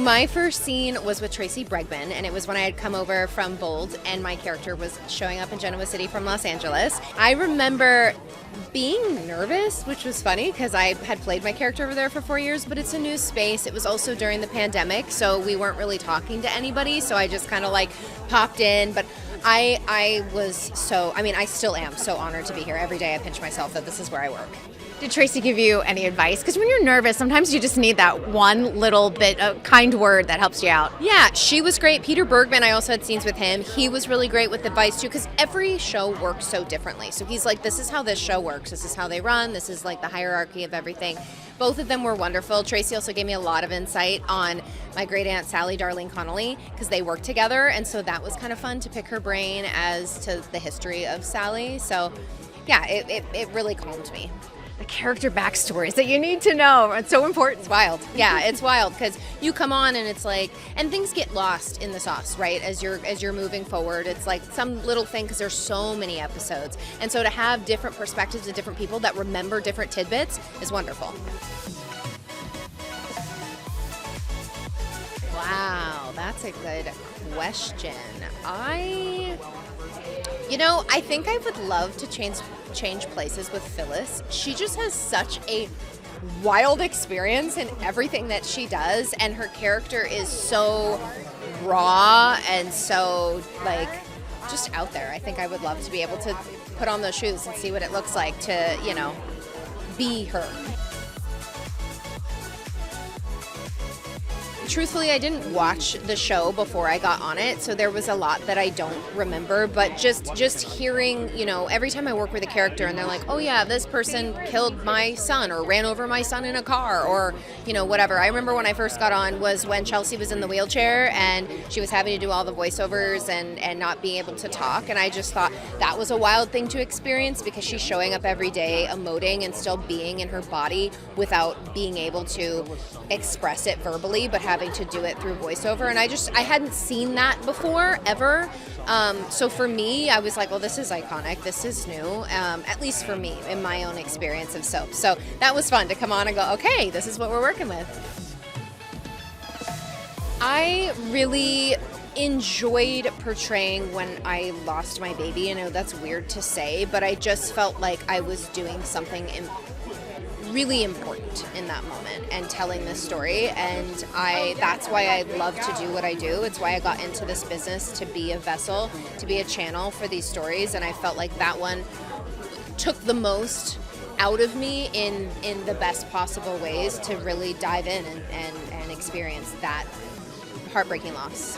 My first scene was with Tracy Bregman, and it was when I had come over from Bold, and my character was showing up in Genoa City from Los Angeles. I remember being nervous, which was funny because I had played my character over there for 4 years, but it's a new space. It was also during the pandemic, so we weren't really talking to anybody, so I just kind of like popped in. But I still am so honored to be here. Every day I pinch myself that this is where I work. Did Tracy give you any advice? Because when you're nervous, sometimes you just need that one little bit of kind word that helps you out. Yeah, she was great. Peter Bergman, I also had scenes with him. He was really great with advice too, because every show works so differently. So he's like, this is how this show works. This is how they run. This is like the hierarchy of everything. Both of them were wonderful. Tracy also gave me a lot of insight on my great aunt Sally Darlene Connolly, because they worked together. And so that was kind of fun to pick her brain as to the history of Sally. So yeah, it really calmed me. The character backstories that you need to know. It's so important. It's wild. Yeah, it's wild because you come on and it's like, and things get lost in the sauce, right? As you're moving forward, it's like some little thing because there's so many episodes, and so to have different perspectives of different people that remember different tidbits is wonderful. Wow, that's a good question. I think I would love to change places with Phyllis. She just has such a wild experience in everything that she does, and her character is so raw and so like just out there. I think I would love to be able to put on those shoes and see what it looks like to, be her. Truthfully, I didn't watch the show before I got on it, so there was a lot that I don't remember, but just hearing, every time I work with a character and they're like, oh yeah, this person killed my son or ran over my son in a car or, whatever. I remember when I first got on was when Chelsea was in the wheelchair and she was having to do all the voiceovers and not being able to talk, and I just thought that was a wild thing to experience because she's showing up every day emoting and still being in her body without being able to express it verbally, but having to do it through voiceover, and I hadn't seen that before ever. So for me, I was like, well, this is iconic. This is new, at least for me in my own experience of soap. So that was fun to come on and go, okay, this is what we're working with. I really enjoyed portraying when I lost my baby. I know that's weird to say, but I just felt like I was doing something really important in that moment and telling this story, and that's why I love to do what I do. It's why I got into this business, to be a vessel, to be a channel for these stories, and I felt like that one took the most out of me in the best possible ways to really dive in and experience that heartbreaking loss.